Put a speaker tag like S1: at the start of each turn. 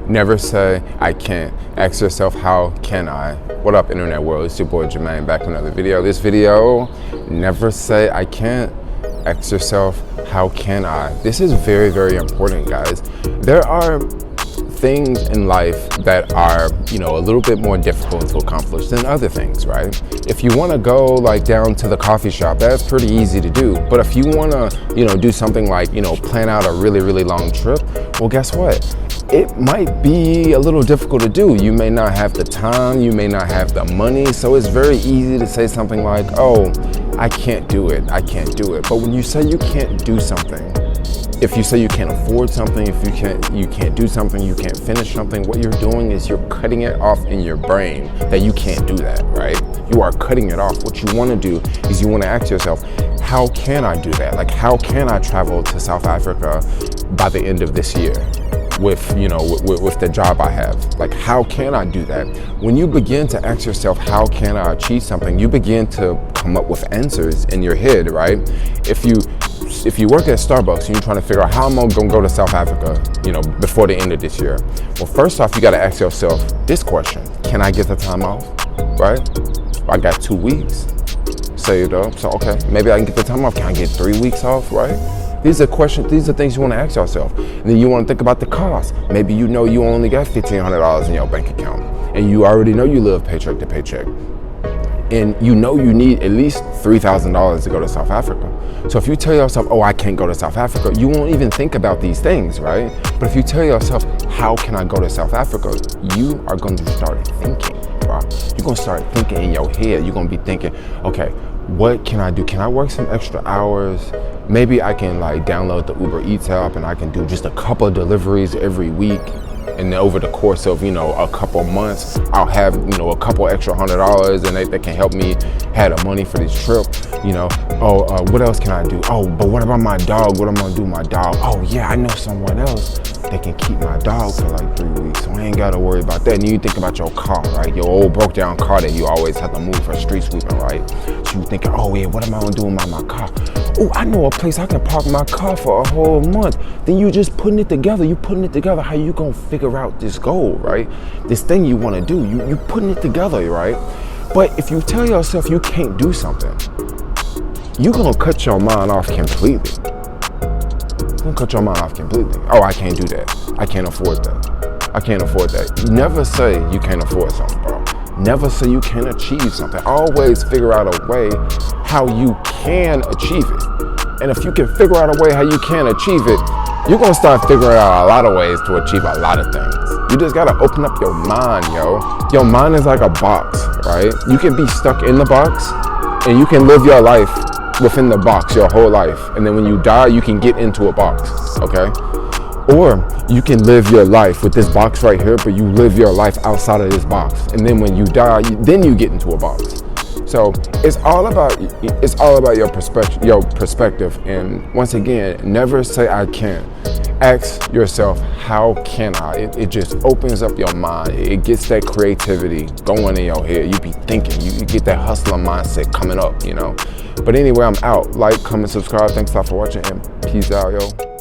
S1: Never say I can't. Ask yourself, how can I? What up, internet world? It's your boy Jermaine, back with another video. This video, never say I can't. Ask yourself, how can I? This is very, very important, guys. There are things in life that are, a little bit more difficult to accomplish than other things, right? If you want to go like down to the coffee shop, that's pretty easy to do. But if you want to, do something like, plan out a really, really long trip, well, guess what? It might be a little difficult to do. You may not have the time, you may not have the money. So it's very easy to say something like, oh, I can't do it, I can't do it. But when you say you can't do something, if you say you can't afford something, if you can't do something, you can't finish something, what you're doing is you're cutting it off in your brain that you can't do that, right? You are cutting it off. What you want to do is you want to ask yourself, how can I do that? Like, how can I travel to South Africa by the end of this year with the job I have? Like, how can I do that? When you begin to ask yourself, how can I achieve something, you begin to come up with answers in your head, right? If you work at Starbucks and you're trying to figure out how am I gonna go to South Africa, before the end of this year, well, first off, you gotta ask yourself this question: can I get the time off, right? I got 2 weeks saved up, so okay, maybe I can get the time off. Can I get 3 weeks off, right? These are questions, these are things you want to ask yourself. And then you want to think about the cost. Maybe you only got $1,500 in your bank account, and you already know you live paycheck to paycheck. And you need at least $3,000 to go to South Africa. So if you tell yourself, oh, I can't go to South Africa, you won't even think about these things, right? But if you tell yourself, how can I go to South Africa? You are going to start thinking, bro. You're going to start thinking in your head. You're going to be thinking, okay, what can I do? Can I work some extra hours? Maybe I can download the Uber Eats app and I can do just a couple of deliveries every week. And then over the course of, a couple months, I'll have, a couple extra $100 and they can help me have the money for this trip. What else can I do? Oh, but what about my dog? What am I gonna do with my dog? Oh yeah, I know someone else that can keep my dog for 3 weeks. So I ain't gotta worry about that. And then you think about your car, right? Your old broke down car that you always have to move for street sweeping, right? So you thinking, oh yeah, what am I gonna do with my car? Oh, I know a place I can park my car for a whole month. Then you just putting it together. You putting it together. How you gonna figure out this goal, right? This thing you want to do. You putting it together, right? But if you tell yourself you can't do something, you're gonna cut your mind off completely. You're gonna cut your mind off completely. Oh, I can't do that. I can't afford that. I can't afford that. You never say you can't afford something, bro. Never say you can't achieve something. Always figure out a way how you can achieve it. And if you can figure out a way how you can achieve it, you're gonna start figuring out a lot of ways to achieve a lot of things. You just gotta open up your mind, yo. Your mind is like a box, right? You can be stuck in the box and you can live your life within the box your whole life. And then when you die, you can get into a box, okay? Or you can live your life with this box right here, but you live your life outside of this box. And then when you die, then you get into a box. So it's all about your perspective. And once again, never say I can't. Ask yourself, how can I? It just opens up your mind. It gets that creativity going in your head. You be thinking, you get that hustler mindset coming up, But anyway, I'm out. Like, comment, subscribe. Thanks a lot for watching, and peace out, yo.